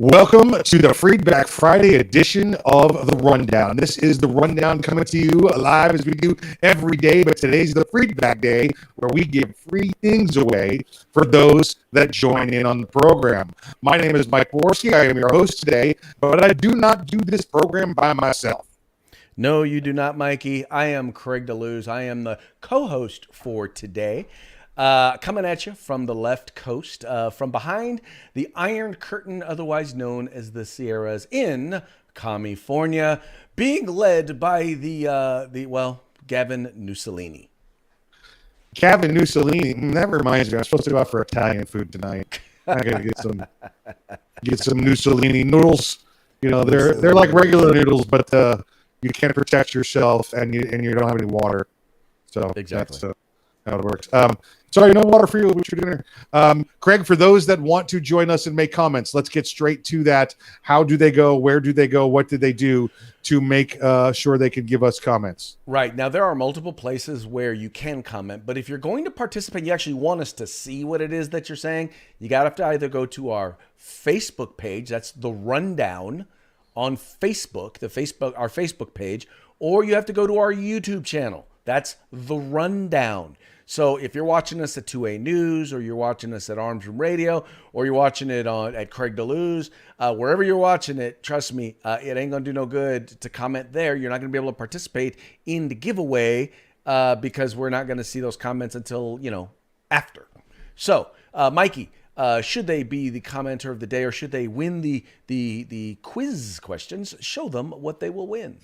Welcome to the Freedback Friday edition of The Rundown. This is The Rundown coming to you live as we do every day, but today's the Freedback Day where we give free things away for those that join in on the program. My name is Mike Borski. I am your host today, but I do not do this program by myself. No, you do not, Mikey. I am Craig DeLuz. I am the co-host for today. Coming at you from the left coast, from behind the Iron Curtain, otherwise known as the Sierras in California, being led by Gavin Mussolini. Gavin Mussolini, that reminds me, I'm supposed to go out for Italian food tonight. I gotta get some Mussolini noodles. You know, they're like regular noodles, but you can't protect yourself and you don't have any water. So exactly. That's how it works. Sorry, no water for you. What's your dinner? Craig, for those that want to join us and make comments, let's get straight to that. How do they go? Where do they go? What did they do to make sure they can give us comments? Right. Now, there are multiple places where you can comment, but if you're going to participate, you actually want us to see what it is that you're saying, you got to have to either go to our Facebook page, that's The Rundown on Facebook, our Facebook page, or you have to go to our YouTube channel. That's The Rundown. So if you're watching us at 2A News, or you're watching us at Arms Room Radio, or you're watching it at Craig DeLuz, wherever you're watching it, trust me, it ain't going to do no good to comment there. You're not going to be able to participate in the giveaway because we're not going to see those comments until, after. So, Mikey, should they be the commenter of the day, or should they win the quiz questions? Show them what they will win.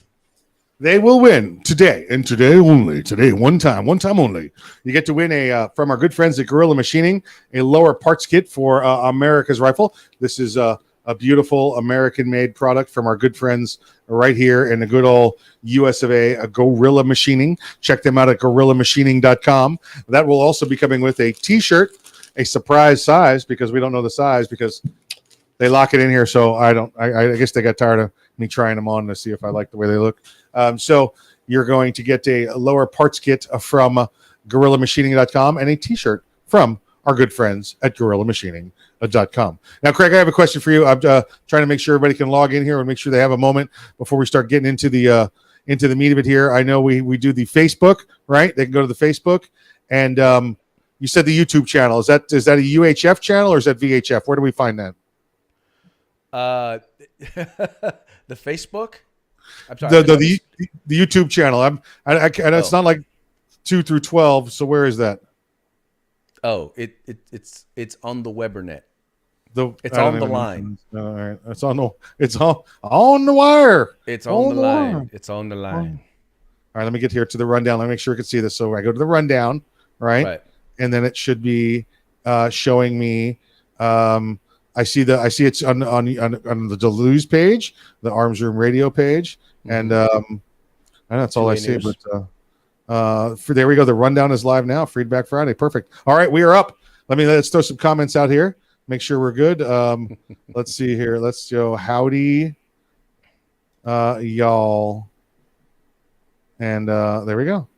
They will win today, and today only. Today, one time only. You get to win from our good friends at Gorilla Machining, a lower parts kit for America's Rifle. This is a beautiful American-made product from our good friends right here in the good old US of A, Gorilla Machining. Check them out at gorillamachining.com. That will also be coming with a T-shirt, a surprise size, because we don't know the size because they lock it in here. So I guess they got tired of me trying them on to see if I like the way they look. So you're going to get a lower parts kit from gorillamachining.com and a T-shirt from our good friends at gorillamachining.com. Now, Craig, I have a question for you. I'm trying to make sure everybody can log in here and make sure they have a moment before we start getting into the meat of it here. I know we do the Facebook, right? They can go to the Facebook, and you said the YouTube channel. Is that a UHF channel or is that VHF? Where do we find that? The Facebook. I'm sorry. The YouTube channel. And it's not like 2 through 12. So where is that? Oh, it's on the Webernet. It's on the line. All right. It's on the wire. It's on the line. It's on the line. All right. Let me get here to the rundown. Let me make sure I can see this. So I go to the rundown, right? And then it should be showing me. I see it's on the DeLuz page, the Arms Room Radio page, and that's all I see. News. But there we go. The rundown is live now. Freedback Friday, perfect. All right, we are up. Let's throw some comments out here. Make sure we're good. Let's see here. Let's go. Howdy, y'all, and there we go.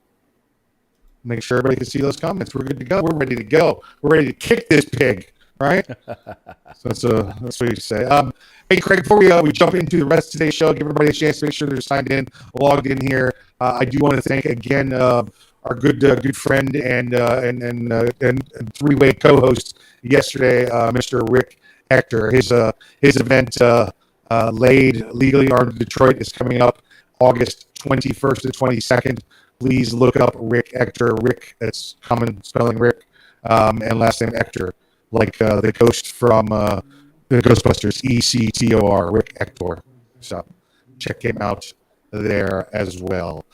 Make sure everybody can see those comments. We're good to go. We're ready to go. We're ready to kick this pig. Right, so that's what you say. Hey, Craig, before we jump into the rest of today's show, give everybody a chance to make sure they're signed in, logged in here. I do want to thank again our good friend and three-way co-host yesterday, Mr. Rick Hector. His event, Laid Legally Armed Detroit, is coming up August 21st to 22nd. Please look up Rick Hector. Rick, that's common spelling Rick, and last name Hector. Like the ghost from the Ghostbusters, ECTOR, Rick Hector. So check him out there as well.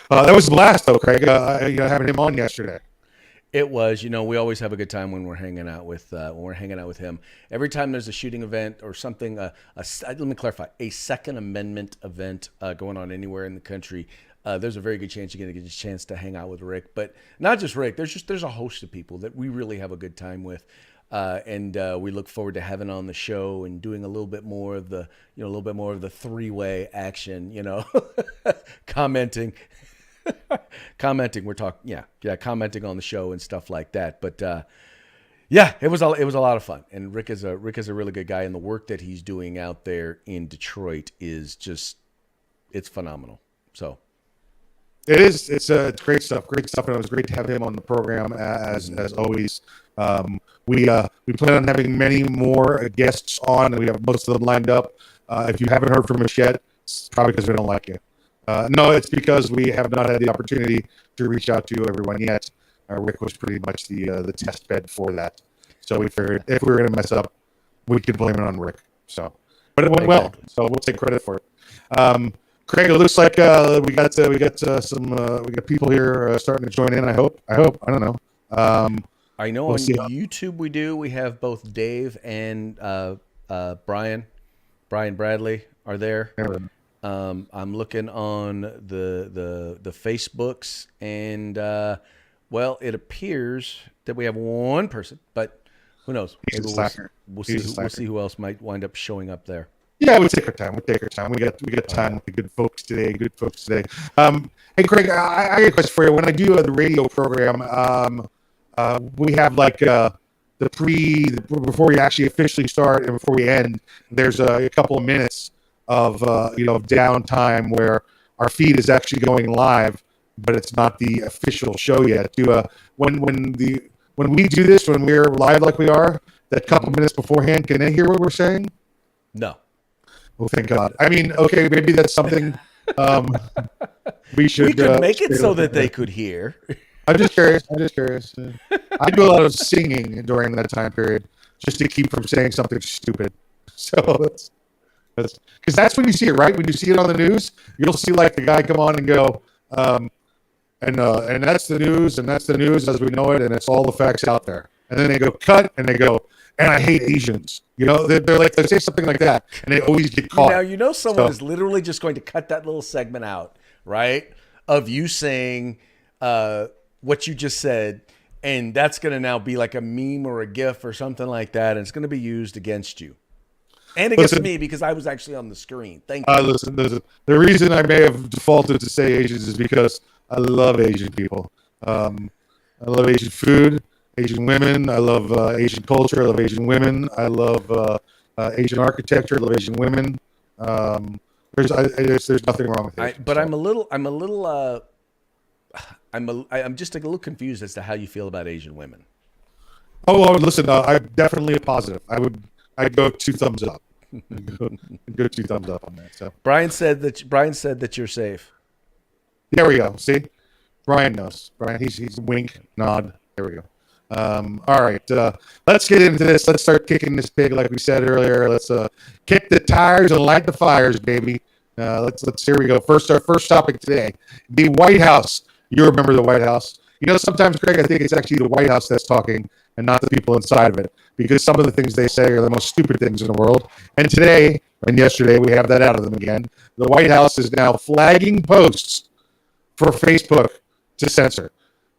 That was a blast, though, Craig. Having him on yesterday. It was. We always have a good time when we're hanging out with him. Every time there's a shooting event or something, let me clarify, a Second Amendment event going on anywhere in the country. There's a very good chance you're going to get a chance to hang out with Rick, but not just Rick. There's a host of people that we really have a good time with. And we look forward to having on the show and doing a little bit more of the three-way action, commenting. We're talking, commenting on the show and stuff like that. But Yeah, it was a lot of fun, and Rick is a really good guy, and the work that he's doing out there in Detroit is just it's phenomenal. So It is. It's great stuff. Great stuff, and it was great to have him on the program as always. We plan on having many more guests on, and we have most of them lined up. If you haven't heard from us yet, it's probably because we don't like you. No, it's because we have not had the opportunity to reach out to everyone yet. Rick was pretty much the test bed for that. So we figured if we were going to mess up, we could blame it on Rick. So, but it went well. So we'll take credit for it. Craig, it looks like we got people here starting to join in. I hope. I don't know. I know on YouTube we have both Dave and Brian Bradley are there. I'm looking on the Facebooks, and well, it appears that we have one person, but who knows? Maybe we'll see who else might wind up showing up there. Yeah, we take our time. We got time with the good folks today. Hey, Craig, I got a question for you. When I do the radio program, we have like before we actually officially start and before we end. There's a couple of minutes of downtime where our feed is actually going live, but it's not the official show yet. When we do this, when we're live like we are, that couple minutes beforehand, can they hear what we're saying? No. Well, thank God. I mean, okay, maybe that's something we should. We could make it so that they could hear. I'm just curious. I do a lot of singing during that time period just to keep from saying something stupid. So that's because that's when you see it, right? When you see it on the news, you'll see like the guy come on and go, and that's the news, and that's the news as we know it, and it's all the facts out there. And then they go cut, and they go, and I hate Asians. They're like, they say something like that, and they always get caught. Now, someone is literally just going to cut that little segment out, right? Of you saying what you just said, and that's going to now be like a meme or a GIF or something like that, and it's going to be used against you. And against me, because I was actually on the screen. Thank you. Listen, the reason I may have defaulted to say Asians is because I love Asian people. I love Asian food. Asian women. I love Asian culture. I love Asian women. I love Asian architecture. I love Asian women. There's nothing wrong with it. But I'm just a little confused as to how you feel about Asian women. Oh, well, listen. I'm definitely a positive. I'd go 2 thumbs up. Go 2 thumbs up on that. So Brian said that you're safe. There we go. See, Brian knows. Brian, he's wink, nod. There we go. All right, let's get into this. Let's start kicking this pig, like we said earlier. Let's kick the tires and light the fires, baby. Let's here we go. Our first topic today: the White House. You remember the White House? Sometimes, Craig, I think it's actually the White House that's talking and not the people inside of it, because some of the things they say are the most stupid things in the world. And today and yesterday, we have that out of them again. The White House is now flagging posts for Facebook to censor.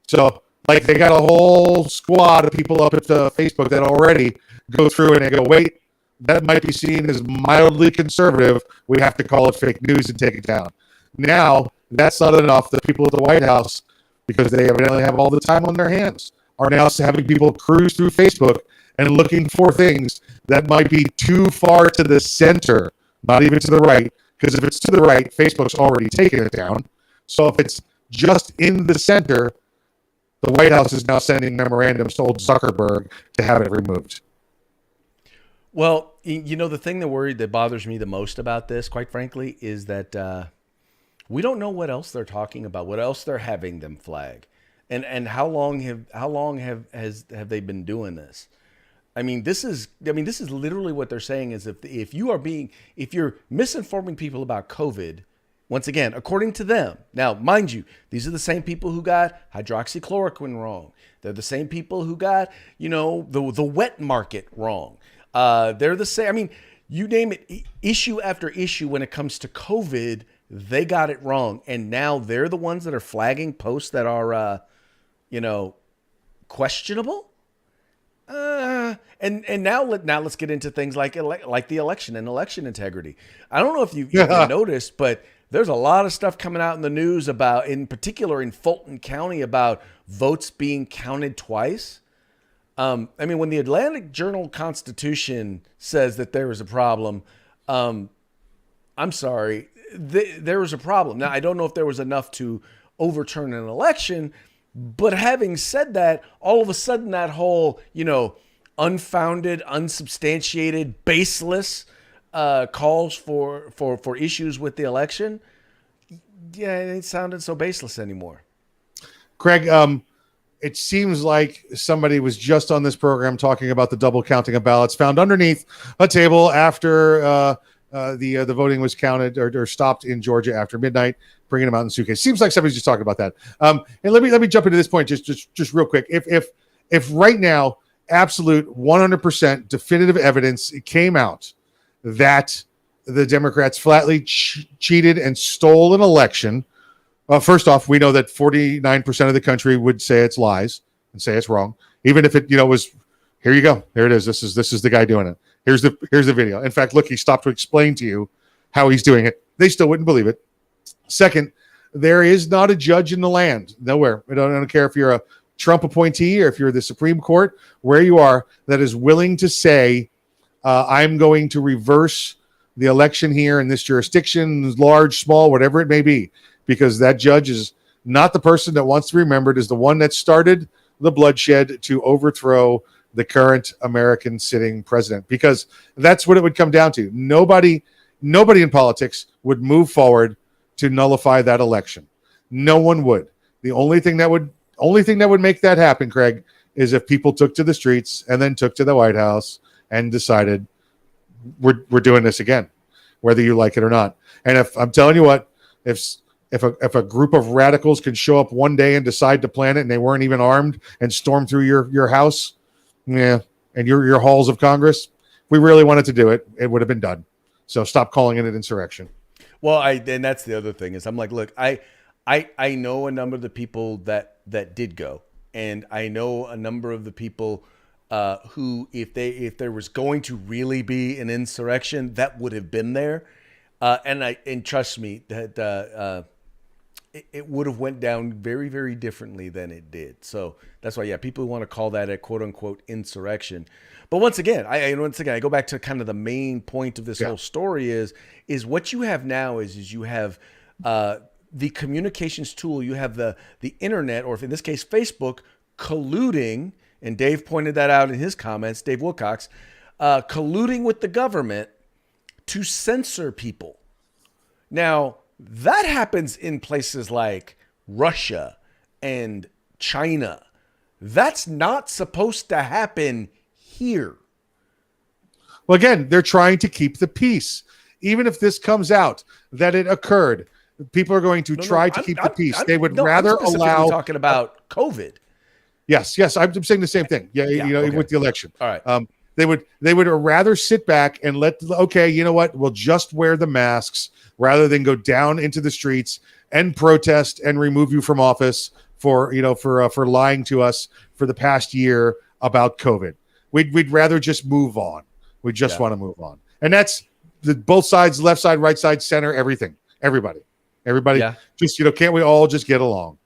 So, like, they got a whole squad of people up at Facebook that already go through and they go, wait, that might be seen as mildly conservative. We have to call it fake news and take it down. Now, that's not enough. The people at the White House, because they evidently have all the time on their hands, are now having people cruise through Facebook and looking for things that might be too far to the center, not even to the right, because if it's to the right, Facebook's already taken it down. So if it's just in the center, the White House is now sending memorandums to old Zuckerberg to have it removed. Well, the thing that bothers me the most about this, quite frankly, is that we don't know what else they're talking about, what else they're having them flag, and how long have they been doing this? I mean, this is literally what they're saying is if you're misinforming people about COVID. Once again, according to them. Now, mind you, these are the same people who got hydroxychloroquine wrong. They're the same people who got, the wet market wrong. They're the same. I mean, you name it, issue after issue when it comes to COVID, they got it wrong. And now they're the ones that are flagging posts that are, questionable. And now let's get into things like the election and election integrity. I don't know if you noticed, but there's a lot of stuff coming out in the news about, in particular in Fulton County, about votes being counted twice. I mean, when the Atlantic Journal-Constitution says that there is a problem, I'm sorry, there was a problem. Now, I don't know if there was enough to overturn an election, but having said that, all of a sudden that whole, unfounded, unsubstantiated, baseless calls for issues with the election, yeah, it ain't sounding so baseless anymore. Craig, it seems like somebody was just on this program talking about the double counting of ballots found underneath a table after the voting was counted or stopped in Georgia after midnight, bringing them out in suitcase. Seems like somebody's just talking about that. And let me jump into this point just real quick. If right now absolute 100% definitive evidence came out that the Democrats flatly cheated and stole an election. First off, we know that 49% of the country would say it's lies and say it's wrong, even if it was. Here you go. There it is. This is the guy doing it. Here's the video. In fact, look, he stopped to explain to you how he's doing it. They still wouldn't believe it. Second, there is not a judge in the land, nowhere. I don't care if you're a Trump appointee or if you're the Supreme Court, where you are, that is willing to say, I'm going to reverse the election here in this jurisdiction, large, small, whatever it may be, because that judge is not the person that wants to be remembered as the one that started the bloodshed to overthrow the current American sitting president, because that's what it would come down to. Nobody in politics would move forward to nullify that election. No one would. The only thing that would make that happen, Craig, is if people took to the streets and then took to the White House and decided we're doing this again, whether you like it or not. And if I'm telling you what, if a group of radicals can show up one day and decide to plan it, and they weren't even armed, and storm through your house, yeah, and your halls of Congress, if we really wanted to do it, it would have been done. So stop calling it an insurrection. Well, and that's the other thing is I'm like, look, I know a number of the people that did go, and I know a number of the people who, if there was going to really be an insurrection, that would have been there, and trust me that it would have went down very, very differently than it did. So that's why, yeah, people want to call that a quote unquote insurrection. But once again, I go back to kind of the main point of this whole story is what you have now is you have the communications tool, you have the internet, or if in this case Facebook, colluding, and Dave pointed that out in his comments, Dave Wilcox, colluding with the government to censor people. Now, that happens in places like Russia and China. That's not supposed to happen here. Well, again, they're trying to keep the peace. Even if this comes out that it occurred, people are going to try to keep the peace. They would rather allow. Talking about COVID. Yes, I'm saying the same thing. Yeah, okay. With the election. All right. They would rather sit back and you know what? We'll just wear the masks rather than go down into the streets and protest and remove you from office for lying to us for the past year about COVID. We'd rather just move on. We just want to move on. And that's both sides, left side, right side, center, everything. Everybody. Just, can't we all just get along,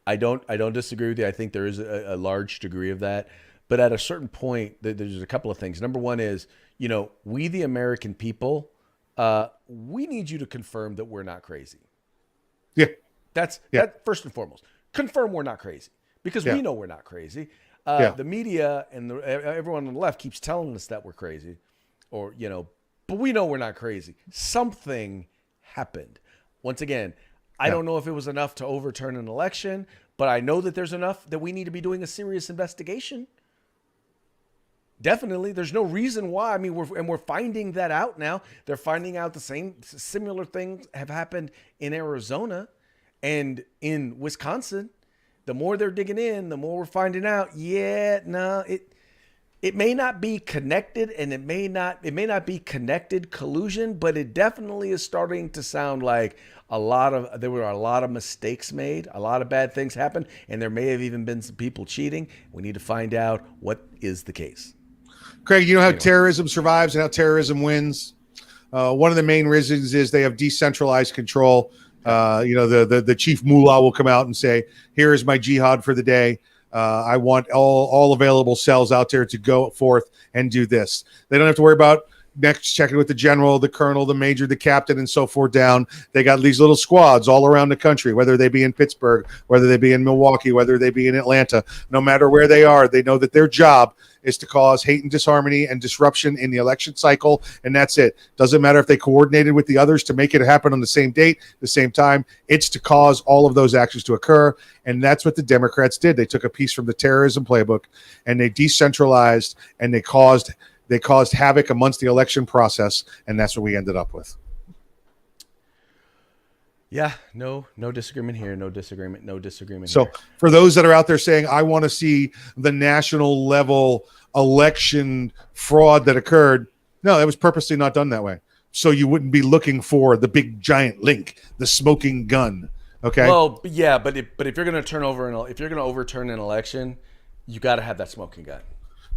I don't disagree with you. I think there is a large degree of that. But at a certain point, there's a couple of things. Number one is, we the American people, we need you to confirm that we're not crazy. Yeah. That's first and foremost. Confirm we're not crazy, because we know we're not crazy. The media and everyone on the left keeps telling us that we're crazy, or, but we know we're not crazy. Something happened. Once again, I don't know if it was enough to overturn an election, but I know that there's enough that we need to be doing a serious investigation. Definitely. There's no reason why. I mean, we're finding that out now. They're finding out the same similar things have happened in Arizona and in Wisconsin. The more they're digging in, the more we're finding out. It may not be connected, and it may not be connected collusion, but it definitely is starting to sound like there were a lot of mistakes made, a lot of bad things happened, and there may have even been some people cheating. We need to find out what is the case. Craig, you know how terrorism survives and how terrorism wins? One of the main reasons is they have decentralized control. The chief mullah will come out and say, here is my jihad for the day. I want all available cells out there to go forth and do this. They don't have to worry about next checking with the general, the colonel, the major, the captain, and so forth down. They got these little squads all around the country, whether they be in Pittsburgh, whether they be in Milwaukee, whether they be in Atlanta. No matter where they are, they know that their job is to cause hate and disharmony and disruption in the election cycle, and that's it. Doesn't matter if they coordinated with the others to make it happen on the same date, the same time. It's to cause all of those actions to occur, and that's what the Democrats did. They took a piece from the terrorism playbook, and they decentralized, and they caused havoc amongst the election process, and that's what we ended up with. Yeah, no disagreement here. No disagreement. So here. for those that are out there saying, I want to see the national level election fraud that occurred, no, that was purposely not done that way. So you wouldn't be looking for the big giant link, the smoking gun. Okay. Well, yeah, but if you're going to overturn an election, you got to have that smoking gun.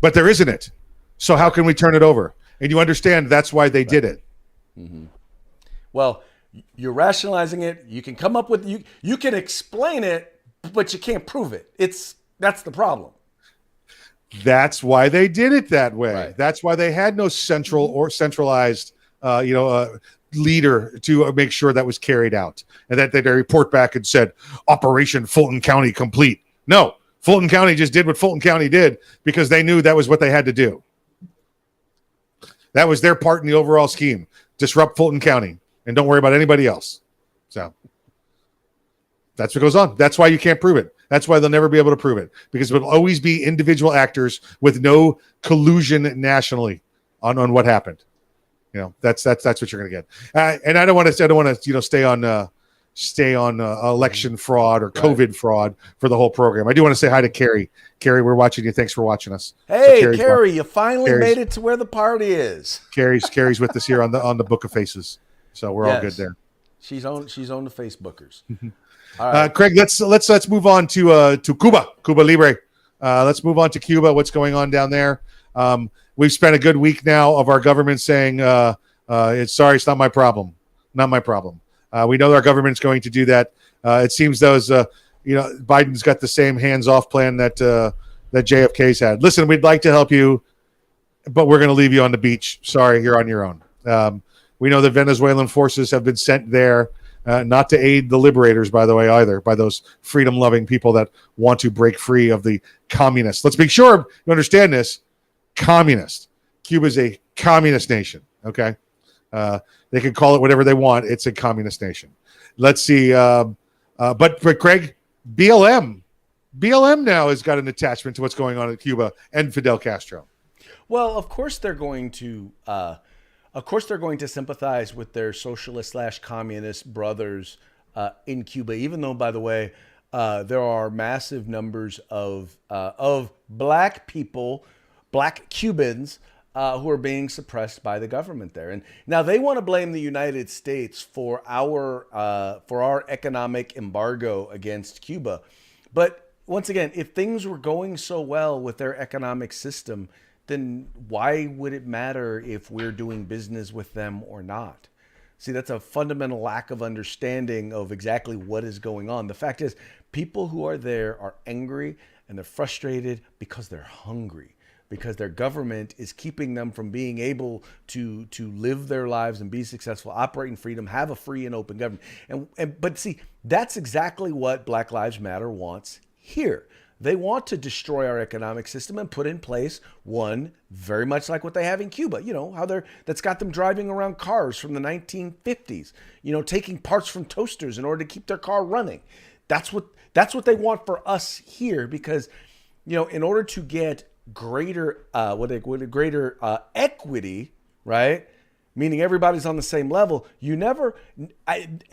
But there isn't it. So how can we turn it over? And you understand that's why they did it. Mm-hmm. Well, you're rationalizing it. You can come up with you can explain it, but you can't prove it. That's the problem. That's why they did it that way. Right. That's why they had no central or centralized, leader to make sure that was carried out, and that they report back and said Operation Fulton County complete. No, Fulton County just did what Fulton County did because they knew that was what they had to do. That was their part in the overall scheme: disrupt Fulton County. And don't worry about anybody else. So that's what goes on. That's why you can't prove it. That's why they'll never be able to prove it, because it will always be individual actors with no collusion nationally on what happened. That's what you're going to get. And I don't want to stay on election fraud or COVID fraud for the whole program. I do want to say hi to Carrie. Carrie, we're watching you. Thanks for watching us. Hey, so Carrie, you finally made it to where the party is. Carrie's with us here on the Book of Faces. So we're all good there. She's on the Facebookers. All right. Craig, let's move on to Cuba Libre. Let's move on to Cuba. What's going on down there? We've spent a good week now of our government saying, it's not my problem. Not my problem. We know our government's going to do that. It seems those, Biden's got the same hands-off plan that JFK's had. Listen, we'd like to help you, but we're going to leave you on the beach. Sorry, you're on your own. We know the Venezuelan forces have been sent there, not to aid the liberators, by the way, either, by those freedom-loving people that want to break free of the communists. Let's make sure you understand this. Communist. Cuba's a communist nation, okay? They can call it whatever they want. It's a communist nation. Let's see. But Craig, BLM now has got an attachment to what's going on in Cuba and Fidel Castro. Well, of course they're going to sympathize with their socialist/communist brothers in Cuba, even though, by the way, there are massive numbers of black people, black Cubans, who are being suppressed by the government there. And now they want to blame the United States for our economic embargo against Cuba. But once again, if things were going so well with their economic system, then why would it matter if we're doing business with them or not? See, that's a fundamental lack of understanding of exactly what is going on. The fact is, people who are there are angry and they're frustrated because they're hungry, because their government is keeping them from being able to live their lives and be successful, operate in freedom, have a free and open government. But see, that's exactly what Black Lives Matter wants here. They want to destroy our economic system and put in place one very much like what they have in Cuba. That's got them driving around cars from the 1950s, taking parts from toasters in order to keep their car running. That's what they want for us here, because, in order to get greater equity, right? Meaning everybody's on the same level.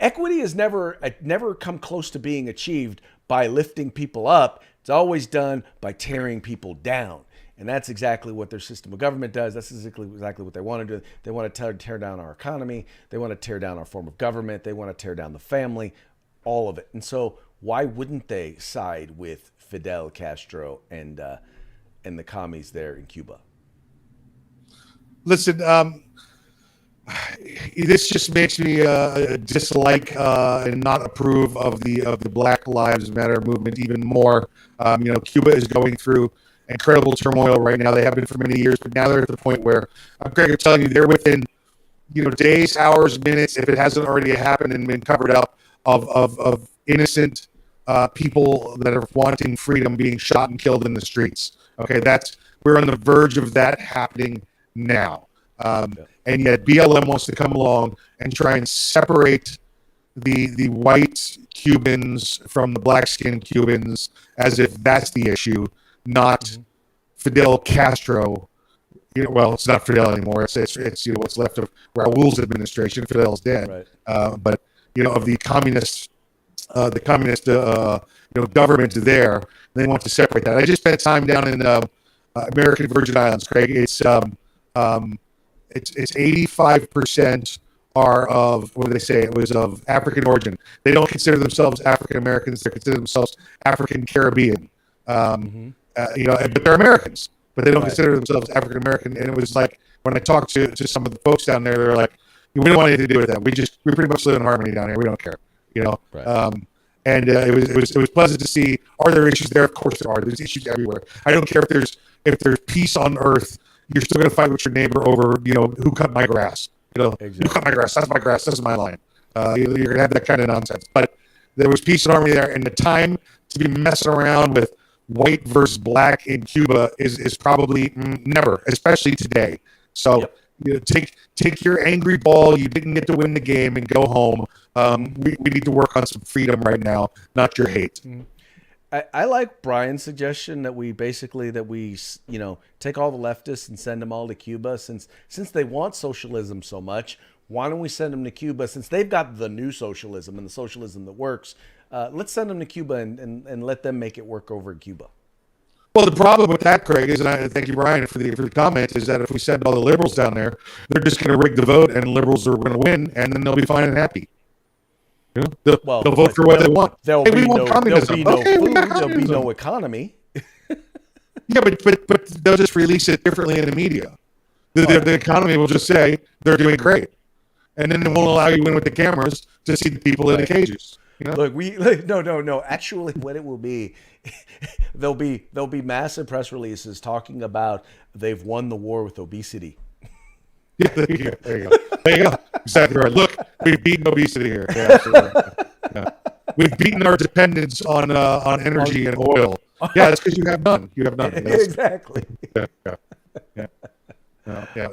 Equity has never come close to being achieved by lifting people up. It's always done by tearing people down. And that's exactly what their system of government does. That's exactly what they want to do. They want to tear down our economy. They want to tear down our form of government. They want to tear down the family, all of it. And so why wouldn't they side with Fidel Castro and the commies there in Cuba? Listen, this just makes me dislike and not approve of the Black Lives Matter movement even more. Cuba is going through incredible turmoil right now. They have been for many years, but now they're at the point where Greg, I'm telling you, they're within days, hours, minutes, if it hasn't already happened and been covered up, of innocent people that are wanting freedom being shot and killed in the streets. Okay, we're on the verge of that happening now. And yet BLM wants to come along and try and separate the white Cubans from the black-skinned Cubans as if that's the issue, not Fidel Castro. Well, it's not Fidel anymore. It's what's left of Raul's administration. Fidel's dead. Right. But of the communist government there, they want to separate that. I just spent time down in American Virgin Islands, Craig. It's 85% are of, what do they say? It was of African origin. They don't consider themselves African Americans. They consider themselves African Caribbean. But they're Americans. But they don't consider themselves African American. And it was like when I talked to some of the folks down there, they're like, "We don't want anything to do with that. We pretty much live in harmony down here. We don't care." Right. And it was pleasant to see. Are there issues there? Of course there are. There's issues everywhere. I don't care if there's peace on earth. You're still going to fight with your neighbor over who cut my grass. Exactly. Who cut my grass? That's my grass. That's my line. You're going to have that kind of nonsense. But there was peace and harmony there, and the time to be messing around with white versus black in Cuba is probably never, especially today. So take your angry ball. You didn't get to win the game and go home. We need to work on some freedom right now, not your hate. I like Brian's suggestion that we take all the leftists and send them all to Cuba since they want socialism so much. Why don't we send them to Cuba since they've got the new socialism and the socialism that works? Let's send them to Cuba and let them make it work over in Cuba. Well, the problem with that, Craig, is, and I thank you, Brian, for the comment, is that if we send all the liberals down there, they're just going to rig the vote, and liberals are going to win, and then they'll be fine and happy. They'll vote for what they want. There'll be no food. There'll be no economy. Yeah, but they'll just release it differently in the media. The economy will just say they're doing great, and then it won't allow you in with the cameras to see the people in the cages. Look, no. Actually, what it will be, there'll be massive press releases talking about they've won the war with obesity. Yeah, there you go. Exactly right. Look, we've beaten obesity here. Yeah, absolutely. Yeah. We've beaten our dependence on energy and oil. Yeah, that's because you have none. Exactly. Yeah,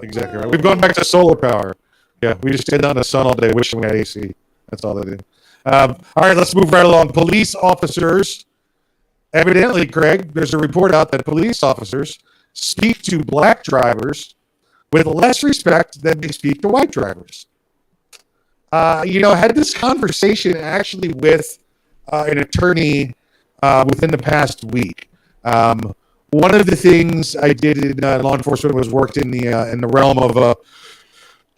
exactly right. We've gone back to solar power. Yeah, we just stayed down in the sun all day wishing we had AC. That's all they do. All right, let's move right along. Police officers, evidently, Craig, there's a report out that police officers speak to black drivers with less respect than they speak to white drivers. I had this conversation actually with an attorney within the past week. One of the things I did in law enforcement was worked in the realm of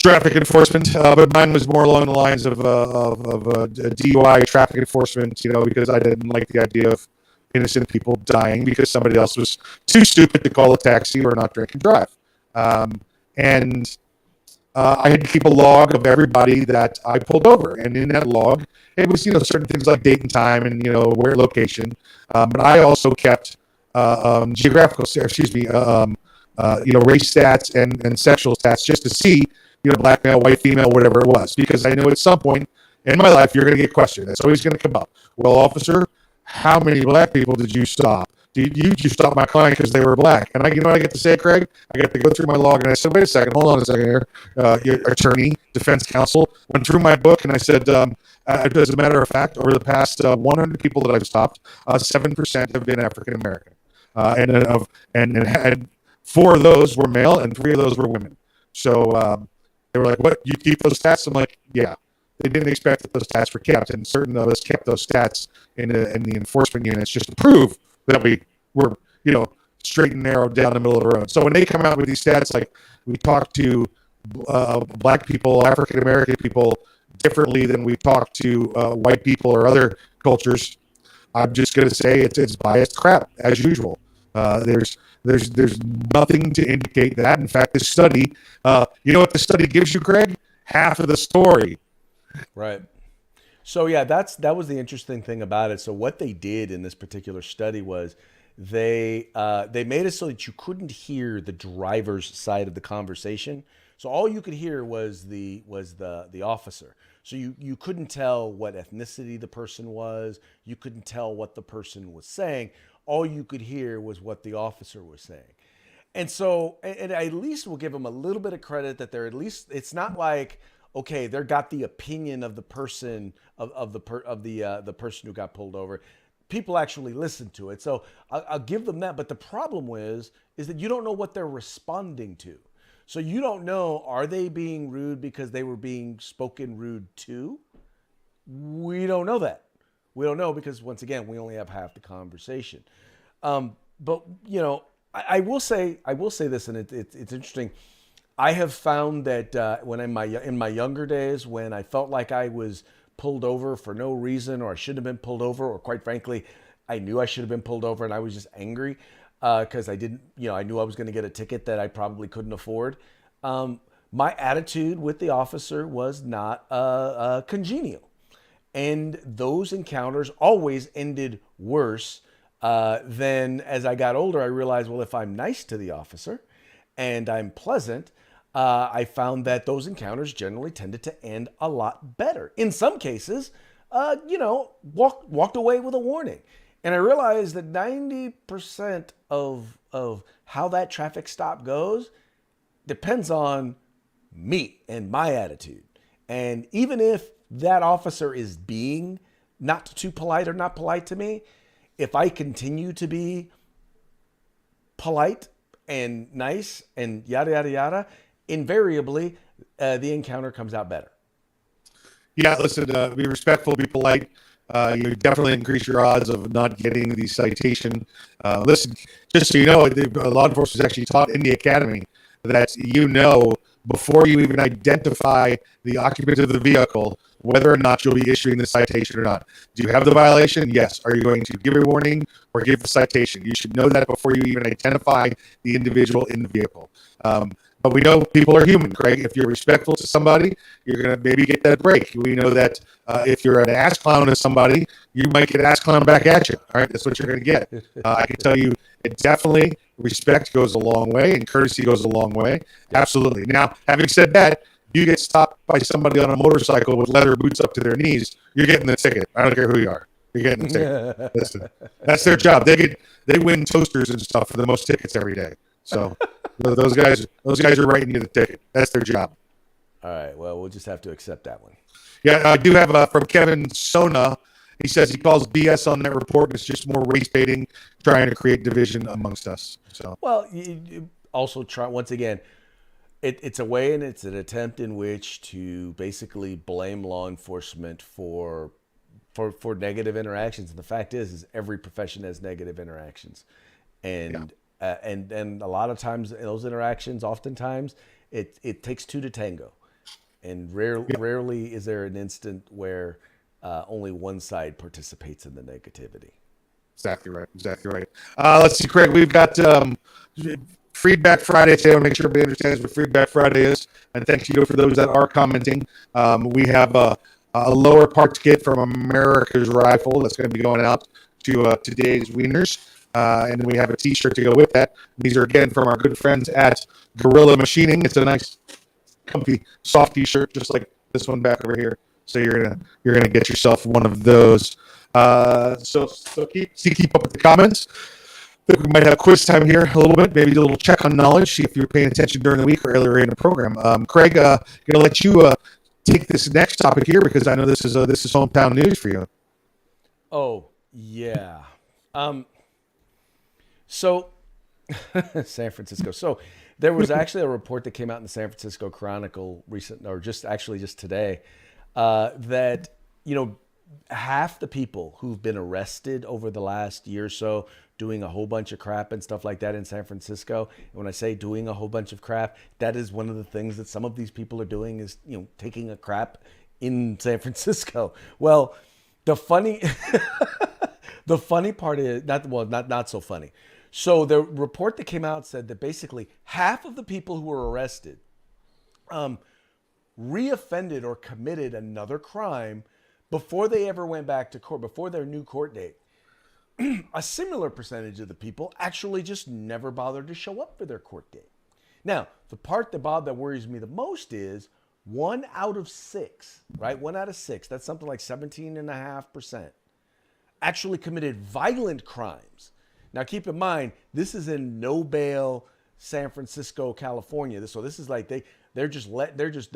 traffic enforcement, but mine was more along the lines of DUI traffic enforcement, because I didn't like the idea of innocent people dying because somebody else was too stupid to call a taxi or not drink and drive. And I had to keep a log of everybody that I pulled over. And in that log, it was, certain things like date and time and, where location. But I also kept race stats and sexual stats just to see, black male, white female, whatever it was. Because I know at some point in my life, you're going to get questioned. That's always going to come up. Well, officer, how many black people did you stop? Did you stop my client because they were black? And what I get to say, Craig? I get to go through my log, and I said, wait a second, hold on a second here. Your attorney, defense counsel, went through my book, and I said, as a matter of fact, over the past 100 people that I've stopped, 7% have been African American, and 4 of those were male, and 3 of those were women. So they were like, "What? You keep those stats?" I'm like, "Yeah." They didn't expect that those stats were kept, and certain of us kept those stats in the enforcement units just to prove that we were, straight and narrow down the middle of the road. So when they come out with these stats, like we talk to black people, African American people differently than we talk to white people or other cultures, I'm just going to say it's biased crap as usual. There's nothing to indicate that. In fact, this study, you know what the study gives you, Greg? Half of the story. Right. So yeah, that was the interesting thing about it. So what they did in this particular study was they made it so that you couldn't hear the driver's side of the conversation. So all you could hear was the officer. So you couldn't tell what ethnicity the person was. You couldn't tell what the person was saying. All you could hear was what the officer was saying. And so, and I at least will give them a little bit of credit that they're at least, it's not like, okay, they got the opinion of the person the person who got pulled over. People actually listen to it. So I'll give them that. But the problem is that you don't know what they're responding to. So you don't know, are they being rude because they were being spoken rude to? We don't know that. We don't know because once again, we only have half the conversation. But you know, I will say this, and it's interesting. I have found that when in my younger days, when I felt like I was pulled over for no reason, or I should have been pulled over, or quite frankly, I knew I should have been pulled over, and I was just angry because I didn't, I knew I was going to get a ticket that I probably couldn't afford. My attitude with the officer was not congenial. And those encounters always ended worse. Then as I got older, I realized, well, if I'm nice to the officer and I'm pleasant, I found that those encounters generally tended to end a lot better. In some cases, walked away with a warning. And I realized that 90% of how that traffic stop goes depends on me and my attitude. And even if that officer is being not too polite or not polite to me, if I continue to be polite and nice and yada, yada, yada, invariably the encounter comes out better. Yeah, listen, be respectful, be polite. You definitely increase your odds of not getting the citation. Listen, just so you know, law enforcement is actually taught in the academy that before you even identify the occupant of the vehicle, whether or not you'll be issuing the citation or not. Do you have the violation? Yes. Are you going to give a warning or give the citation? You should know that before you even identify the individual in the vehicle. But we know people are human, Craig. If you're respectful to somebody, you're going to maybe get that break. We know that if you're an ass clown to somebody, you might get ass clown back at you. All right, that's what you're going to get. I can tell you, it definitely, respect goes a long way and courtesy goes a long way. Absolutely. Now, having said that, you get stopped by somebody on a motorcycle with leather boots up to their knees, you're getting the ticket. I don't care who you are. You're getting the ticket. Listen, that's their job. They win toasters and stuff for the most tickets every day. So those guys are writing you the ticket. That's their job. All right. Well, we'll just have to accept that one. Yeah, I do have from Kevin Sona. He says he calls BS on that report. It's just more race baiting, trying to create division amongst us. So well, you also try once again. It's a way and it's an attempt in which to basically blame law enforcement for negative interactions. And the fact is every profession has negative interactions, and and a lot of times in those interactions, oftentimes it takes two to tango, and rarely is there an instant where only one side participates in the negativity. Exactly right. Let's see, Craig. We've got Freedback Friday today. I want to make sure everybody understands what Freedback Friday is. And thank you for those that are commenting. We have a lower parts kit from America's Rifle that's going to be going out to today's wieners. And we have a T-shirt to go with that. These are, again, from our good friends at Gorilla Machining. It's a nice, comfy, soft T-shirt, just like this one back over here. So you're gonna get yourself one of those. So keep up with the comments. I think we might have quiz time here a little bit, maybe a little check on knowledge, see if you're paying attention during the week or earlier in the program. Craig, going to let you take this next topic here because I know this is hometown news for you. Oh yeah. So San Francisco. So there was actually a report that came out in the San Francisco Chronicle just today that half the people who've been arrested over the last year or so doing a whole bunch of crap and stuff like that in San Francisco. And when I say doing a whole bunch of crap, that is one of the things that some of these people are doing is, taking a crap in San Francisco. Well, the funny part is not so funny. So the report that came out said that basically half of the people who were arrested reoffended or committed another crime before they ever went back to court, before their new court date. A similar percentage of the people actually just never bothered to show up for their court date. Now, the part that worries me the most is 1 out of 6, right? 1 out of 6, that's something like 17.5%, actually committed violent crimes. Now, keep in mind, this is in no bail, San Francisco, California. So this is like they're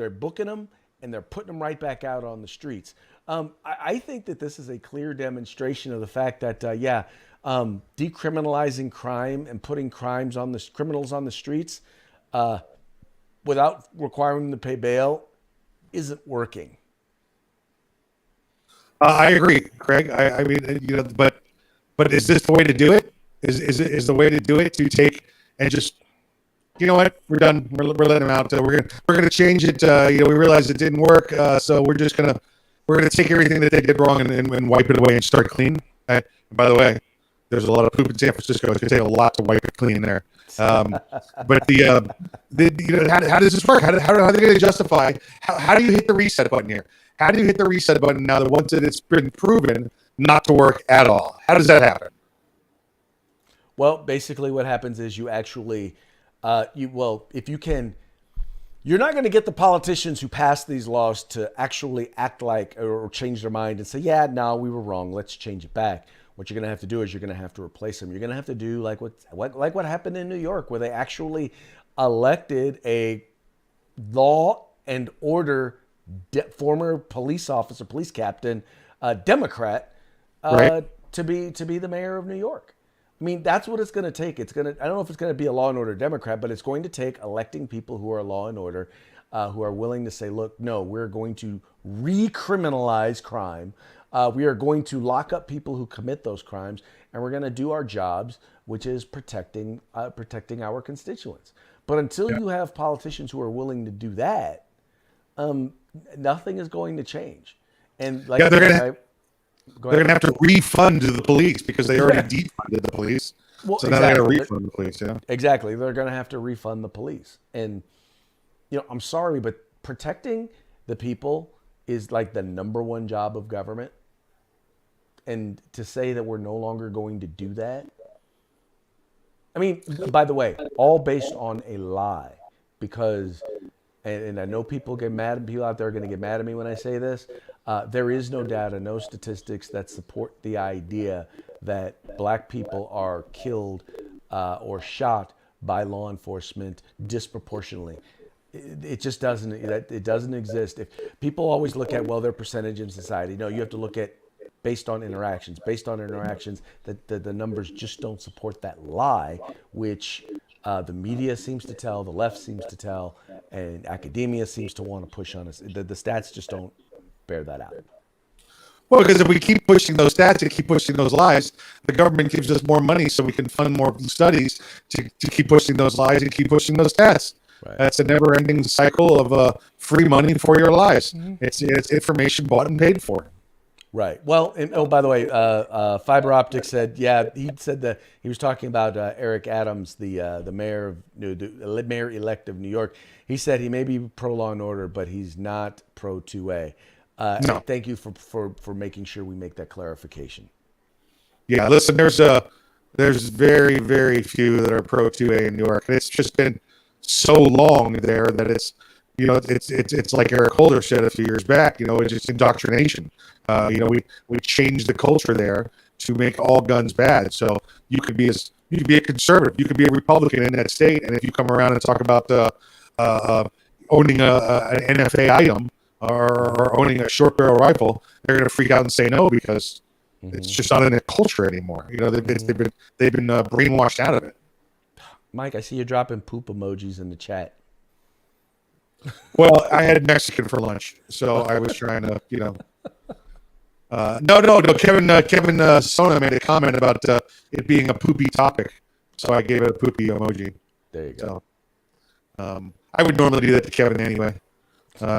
booking them and they're putting them right back out on the streets. I think that this is a clear demonstration of the fact that, decriminalizing crime and putting criminals on the streets without requiring them to pay bail isn't working. I agree, Craig. I mean, but is this the way to do it? Is the way to do it to take and just, you know what, we're done. We're letting them out. We're gonna change it. We realized it didn't work, so we're gonna take everything that they did wrong and wipe it away and start clean. And by the way, there's a lot of poop in San Francisco. It's gonna take a lot to wipe it clean there. But how does this work? How are they going to justify? How do you hit the reset button here? How do you hit the reset button now that once it's been proven not to work at all? How does that happen? Well, basically what happens is you actually, if you can, you're not going to get the politicians who pass these laws to actually act like or change their mind and say, yeah, no, we were wrong. Let's change it back. What you're going to have to do is you're going to have to replace them. You're going to have to do like what happened in New York, where they actually elected a law and order former police officer, police captain, Democrat, right, to be the mayor of New York. I mean, that's what it's going to take. I don't know if it's going to be a law and order Democrat, but it's going to take electing people who are law and order, who are willing to say, look, no, we're going to recriminalize crime. We are going to lock up people who commit those crimes, and we're going to do our jobs, which is protecting our constituents. But until you have politicians who are willing to do that, nothing is going to change. And like they're going to have to refund the police because they already defunded the police. Well, so now they're going to refund the police. Yeah, exactly. They're going to have to refund the police. And I'm sorry, but protecting the people is like the number one job of government. And to say that we're no longer going to do that, I mean, by the way, all based on a lie, because, and I know people out there are going to get mad at me when I say this, there is no data, no statistics that support the idea that black people are killed or shot by law enforcement disproportionately. It just doesn't. It doesn't exist. If people always look at, well, their percentage in society, no, you have to look at based on interactions. Based on interactions, the numbers just don't support that lie, which the media seems to tell, the left seems to tell, and academia seems to want to push on us. The stats just don't bear that out. Well, because if we keep pushing those stats and keep pushing those lies, the government gives us more money so we can fund more studies to keep pushing those lies and keep pushing those stats. Right. That's a never-ending cycle of free money for your lies. Mm-hmm. It's information bought and paid for. Right. Well, and, by the way, Fiber Optic said, he said that he was talking about Eric Adams, the mayor elect of New York. He said he may be pro law and order, but he's not pro 2A. No. Thank you for making sure we make that clarification. Yeah, listen, there's very, very few that are pro 2A in New York. It's just been so long there that it's like Eric Holder said a few years back. It's just indoctrination. We changed the culture there to make all guns bad. So you could be a conservative, you could be a Republican in that state, and if you come around and talk about owning an NFA item or owning a short barrel rifle, they're going to freak out and say no because it's just not in their culture anymore. They've been brainwashed out of it. Mike, I see you dropping poop emojis in the chat. Well, I had Mexican for lunch, so I was trying to, No. Kevin Sona made a comment about it being a poopy topic, so I gave it a poopy emoji. There you go. So, I would normally do that to Kevin anyway,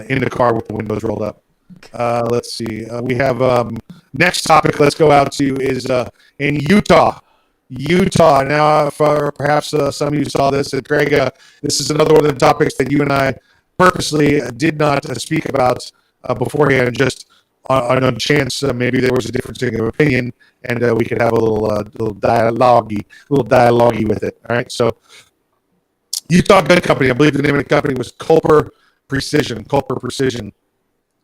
in the car with the windows rolled up. Let's see. We have next topic. Let's go out to is in Utah. Utah. Now, for perhaps some of you saw this, and Greg, this is another one of the topics that you and I purposely did not speak about beforehand, just on a chance maybe there was a difference of opinion, and we could have a little dialogue with it. All right, so Utah Gun Company, I believe the name of the company was Culper Precision.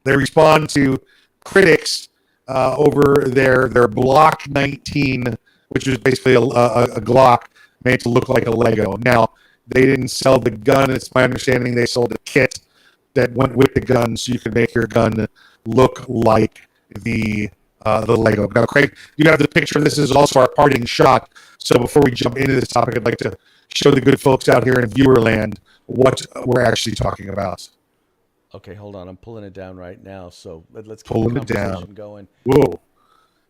They respond to critics over their Block 19, which was basically a Glock made to look like a Lego. Now, they didn't sell the gun. It's my understanding they sold a kit that went with the gun, so you could make your gun look like the Lego. Now, Craig, you have the picture. This is also our parting shot. So before we jump into this topic, I'd like to show the good folks out here in viewer land what we're actually talking about. Okay, hold on. I'm pulling it down right now. So let's keep Pulling the it down. conversation going. Whoa.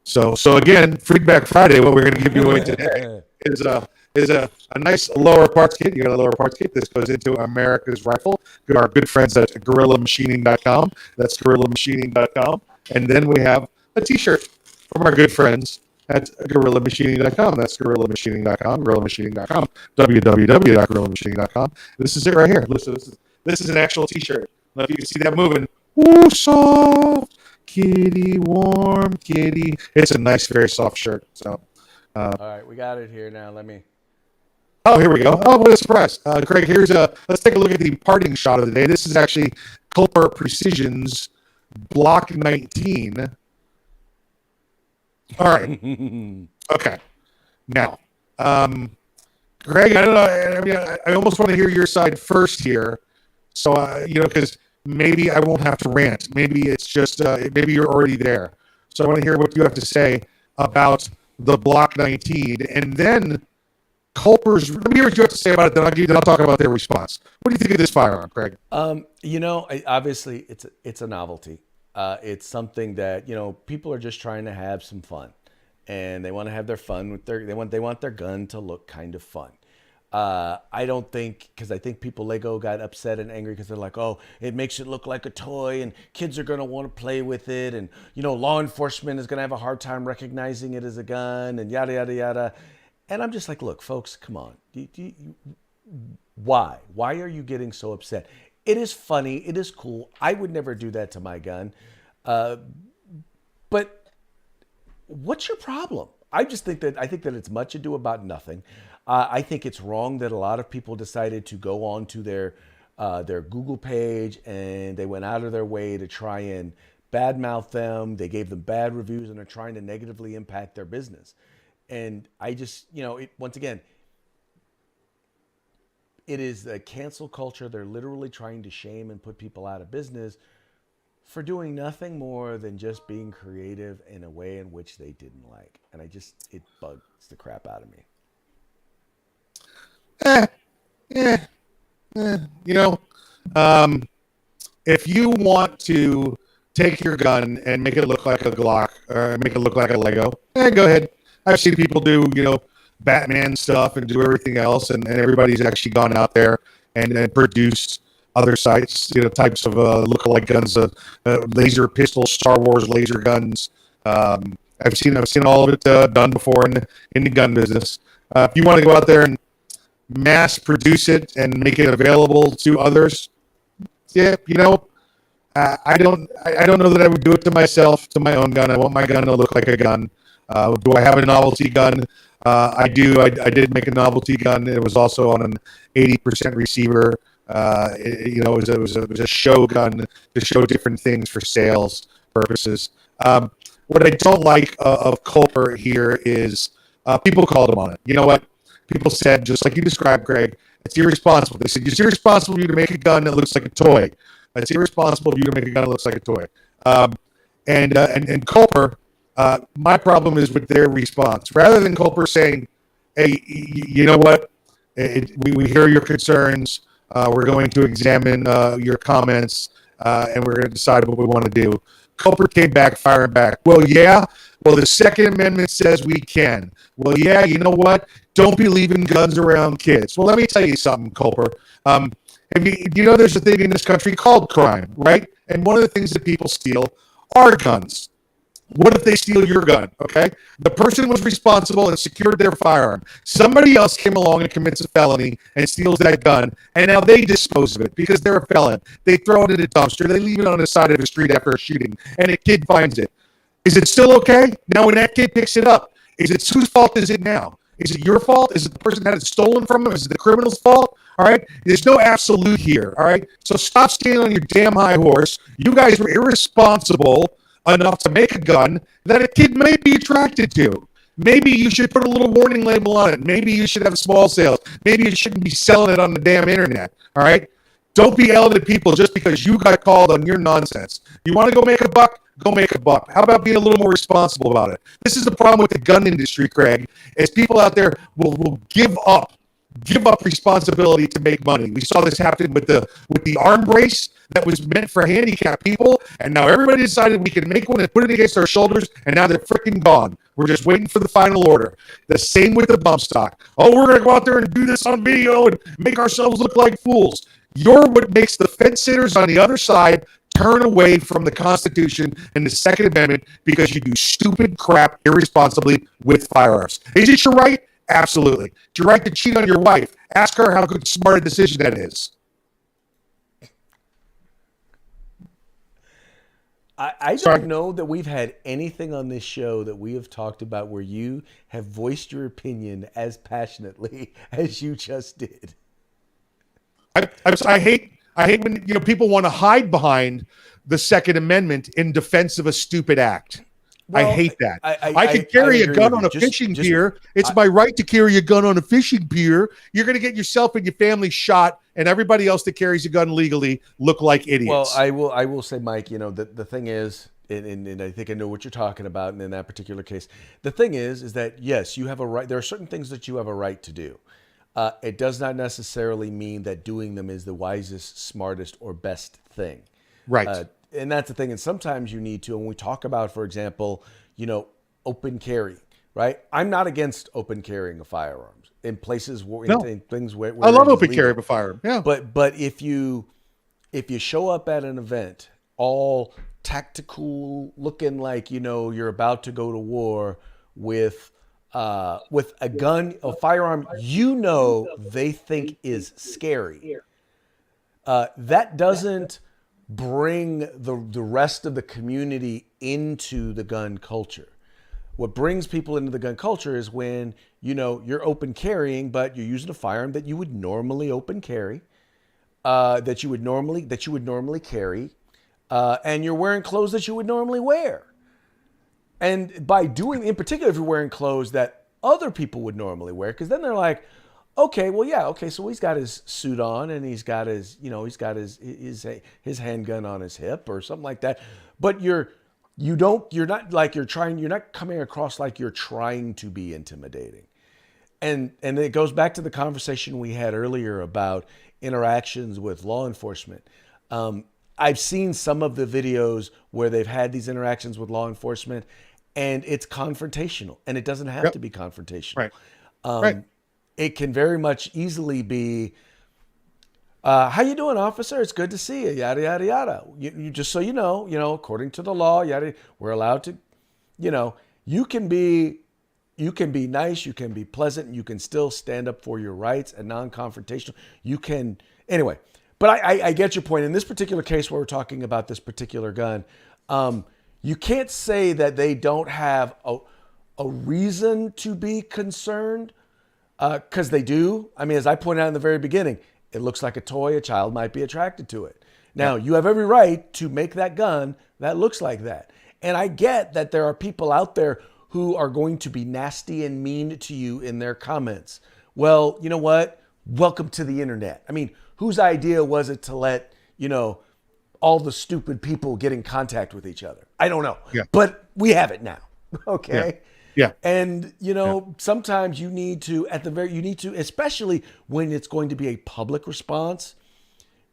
So again, Freedback Friday, what we're going to give you away today is a nice lower parts kit. You got a lower parts kit. This goes into America's Rifle. Our good friends at GorillaMachining.com. That's GorillaMachining.com. And then we have a T-shirt from our good friends at GorillaMachining.com. That's GorillaMachining.com. GorillaMachining.com. www.GorillaMachining.com. This is it right here. Listen, this is an actual T-shirt. I don't know if you can see that moving. Ooh, soft kitty, warm kitty. It's a nice, very soft shirt. So, all right, we got it here now. Let me. Oh, here we go. Oh, what a surprise. Greg, let's take a look at the parting shot of the day. This is actually Culper Precision's Block 19. All right. Okay. Now, Greg, I don't know. I mean, I almost want to hear your side first here. So, because maybe I won't have to rant. Maybe it's just, maybe you're already there. So I want to hear what you have to say about the Block 19. And then Culper's, let me hear what you have to say about it. Then I'll talk about their response. What do you think of this firearm, Craig? Obviously it's a novelty. It's something that, people are just trying to have some fun, and they want to have their fun with they want their gun to look kind of fun. I don't think, because I think Lego got upset and angry because they're like, oh, it makes it look like a toy and kids are going to want to play with it. And, law enforcement is going to have a hard time recognizing it as a gun and yada, yada, yada. And I'm just like, look, folks, come on. Why? Why are you getting so upset? It is funny. It is cool. I would never do that to my gun. But what's your problem? I think that it's much ado about nothing. I think it's wrong that a lot of people decided to go on to their Google page and they went out of their way to try and badmouth them. They gave them bad reviews and are trying to negatively impact their business. And I just, once again, it is a cancel culture. They're literally trying to shame and put people out of business for doing nothing more than just being creative in a way in which they didn't like. And it bugs the crap out of me. If you want to take your gun and make it look like a Glock or make it look like a Lego, go ahead. I've seen people do, Batman stuff and do everything else, and everybody's actually gone out there and produced other sites, types of look-alike guns, laser pistols, Star Wars laser guns. I've seen all of it done before in the gun business. If you want to go out there and mass produce it and make it available to others, I don't know that I would do it to myself, to my own gun. I want my gun to look like a gun. Do I have a novelty gun? I do. I did make a novelty gun. It was also on an 80% receiver. It was a show gun to show different things for sales purposes. What I don't like of Culper here is people called him on it. You know what? People said, just like you described, Greg, it's irresponsible. They said, it's irresponsible of you to make a gun that looks like a toy. It's irresponsible of you to make a gun that looks like a toy. And Culper, my problem is with their response. Rather than Culper saying, hey, you know what? We hear your concerns. We're going to examine your comments, and we're going to decide what we want to do. Culper came back, firing back. Well, yeah. Well, the Second Amendment says we can. Well, yeah, you know what? Don't be leaving guns around kids. Well, let me tell you something, Culper. There's a thing in this country called crime, right? And one of the things that people steal are guns. What if they steal your gun? Okay. The person was responsible and secured their firearm. Somebody else came along and commits a felony and steals that gun, and now they dispose of it because they're a felon. They throw it in a dumpster. They leave it on the side of the street after a shooting, and a kid finds it. Is it still okay? Now, when that kid picks it up, whose fault is it now? Is it your fault? Is it the person that had it stolen from them? Is it the criminal's fault? All right. There's no absolute here. All right. So stop standing on your damn high horse. You guys were irresponsible enough to make a gun that a kid may be attracted to. Maybe you should put a little warning label on it. Maybe you should have small sales. Maybe you shouldn't be selling it on the damn internet. All right. Don't be yelling at people just because you got called on your nonsense. You want to go make a buck? Go make a buck. How about being a little more responsible about it? This is the problem with the gun industry, Craig, is people out there will give up responsibility to make money. We saw this happen with the arm brace that was meant for handicapped people, and now everybody decided we could make one and put it against our shoulders, and now they're freaking gone. We're just waiting for the final order. The same with the bump stock. Oh, we're going to go out there and do this on video and make ourselves look like fools. You're what makes the fence sitters on the other side turn away from the Constitution and the Second Amendment because you do stupid crap irresponsibly with firearms. Is it your right? Absolutely. It's your right to cheat on your wife. Ask her how good, smart a decision that is. I don't know that we've had anything on this show that we have talked about where you have voiced your opinion as passionately as you just did. I hate when people want to hide behind the Second Amendment in defense of a stupid act. Well, I hate that. I can carry a gun on a fishing pier. It's my right to carry a gun on a fishing pier. You're going to get yourself and your family shot, and everybody else that carries a gun legally look like idiots. Well, I will say, Mike, the thing is, and I think I know what you're talking about, and in that particular case, the thing is that, yes, you have a right. There are certain things that you have a right to do. It does not necessarily mean that doing them is the wisest, smartest, or best thing. Right. And that's the thing. And sometimes you need to, when we talk about, for example, open carry, right? I'm not against open carrying of firearms in places where, in things where I love open carry of a firearm. Yeah. But if you show up at an event all tactical, looking like, you're about to go to war with a gun, a firearm, they think is scary. That doesn't bring the rest of the community into the gun culture. What brings people into the gun culture is when, you're open carrying, but you're using a firearm that you would normally open carry, that you would normally carry, and you're wearing clothes that you would normally wear. And by doing, in particular, if you're wearing clothes that other people would normally wear, because then they're like, okay, well, yeah, okay, so he's got his suit on and he's got his handgun on his hip or something like that. But you're not coming across like you're trying to be intimidating. And it goes back to the conversation we had earlier about interactions with law enforcement. I've seen some of the videos where they've had these interactions with law enforcement, and it's confrontational, and it doesn't have to be confrontational. Right. It can very much easily be, how you doing, officer? It's good to see you, yada, yada, yada. You just so you know, according to the law, yada, we're allowed to, you can be nice, you can be pleasant, and you can still stand up for your rights and non-confrontational. Anyway, but I get your point. In this particular case where we're talking about this particular gun, you can't say that they don't have a reason to be concerned, because they do. I mean, as I pointed out in the very beginning, it looks like a toy. A child might be attracted to it. Now, you have every right to make that gun that looks like that. And I get that there are people out there who are going to be nasty and mean to you in their comments. Well, you know what? Welcome to the internet. I mean, whose idea was it to let, all the stupid people get in contact with each other? I don't know. Yeah. But we have it now. Okay. Yeah. And, sometimes you need to, especially when it's going to be a public response,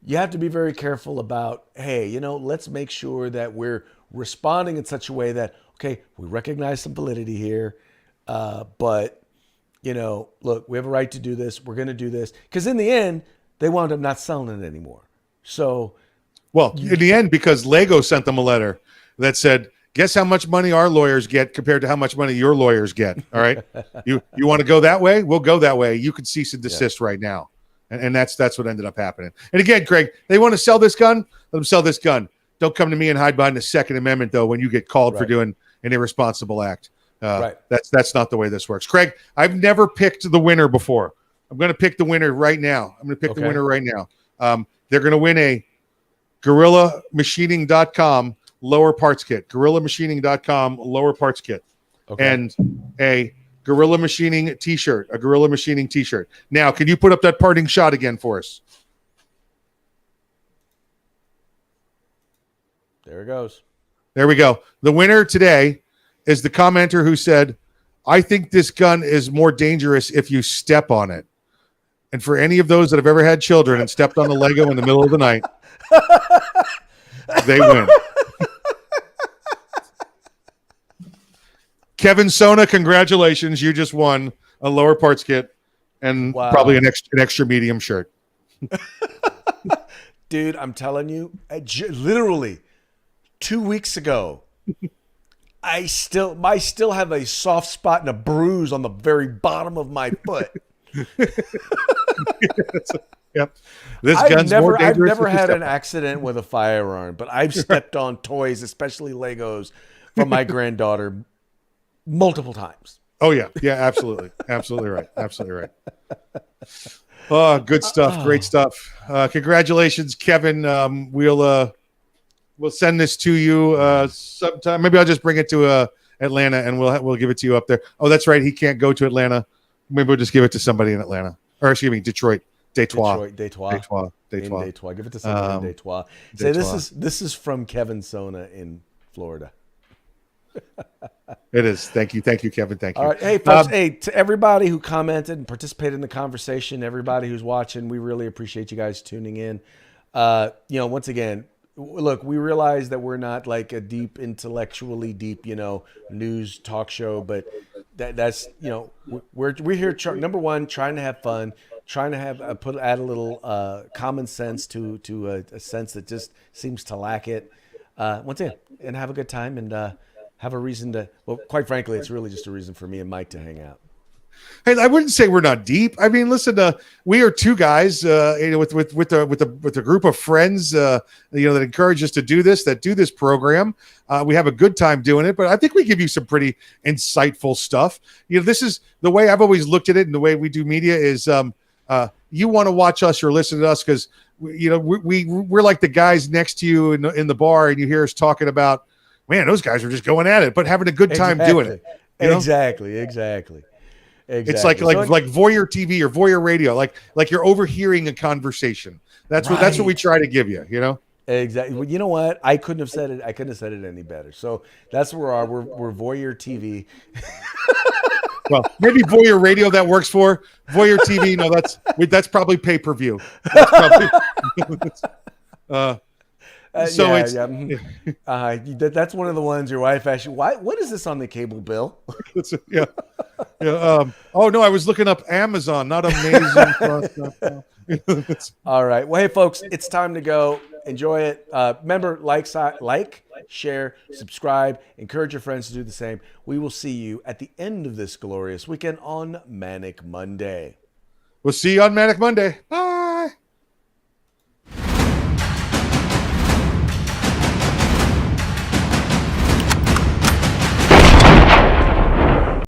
you have to be very careful about, hey, let's make sure that we're responding in such a way that, okay, we recognize some validity here, but, look, we have a right to do this. We're going to do this. Because in the end, they wound up not selling it anymore. So, well, in the end, because Lego sent them a letter that said, Guess how much money our lawyers get compared to how much money your lawyers get. All right. You want to go that way? We'll go that way. You can cease and desist right now. And that's what ended up happening. And again, Craig, they want to sell this gun. Let them sell this gun. Don't come to me and hide behind the Second Amendment, though, when you get called for doing an irresponsible act. That's not the way this works. Craig, I've never picked the winner before. I'm going to pick the winner right now. I'm going to pick the winner right now. They're going to win a GorillaMachining.com lower parts kit. GorillaMachining.com lower parts kit. And a Gorilla Machining t-shirt. A Gorilla Machining t-shirt. Now, can you put up that parting shot again for us? There it goes. There we go. The winner today is the commenter who said, I think this gun is more dangerous if you step on it. And for any of those that have ever had children and stepped on a Lego in the middle of the night, they win. Kevin Sona, congratulations. You just won a lower parts kit and probably an extra medium shirt. Dude, I'm telling you, literally 2 weeks ago, I still have a soft spot and a bruise on the very bottom of my foot. Yep. I've never had an accident with a firearm, but I've stepped on toys, especially Legos, from my granddaughter multiple times. Oh yeah. Yeah, absolutely. Absolutely right. Absolutely right. Oh, good stuff. Great stuff. Congratulations, Kevin. We'll send this to you sometime. Maybe I'll just bring it to Atlanta and we'll give it to you up there. Oh, that's right. He can't go to Atlanta. Maybe we'll just give it to somebody in Atlanta. Or excuse me, Detroit. Detroit. Give it to somebody in Detroit. Say this is from Kevin Sona in Florida. It is. Thank you, Kevin. Thank you. All right, hey folks. To everybody who commented and participated in the conversation, everybody who's watching, we really appreciate you guys tuning in. Once again, look, we realize that we're not like a intellectually deep, news talk show, but that's we're here. Number one, trying to have fun, trying to have add a little common sense to a sense that just seems to lack it. Once again, and have a good time and have a reason to. Well, quite frankly, it's really just a reason for me and Mike to hang out. Hey, I wouldn't say we're not deep. I mean, listen, we are two guys, with a group of friends, that encourage us to do this program. We have a good time doing it, but I think we give you some pretty insightful stuff. This is the way I've always looked at it, and the way we do media is, you want to watch us or listen to us because we're like the guys next to you in the bar, and you hear us talking about, man, those guys are just going at it, but having a good time doing it. Exactly. It's like voyeur TV or voyeur radio, like you're overhearing a conversation. That's what we try to give you. Exactly. Well, you know what? I couldn't have said it any better. So that's where we're voyeur TV. Well, maybe voyeur radio that works for voyeur TV. No, that's probably pay per view. That's one of the ones your wife asked you, what is this on the cable bill? Yeah. Oh no, I was looking up Amazon, not Amazon. All right. Well, hey folks, it's time to go. Enjoy it. Remember, like, share, subscribe, encourage your friends to do the same. We will see you at the end of this glorious weekend on Manic Monday. We'll see you on Manic Monday. Bye.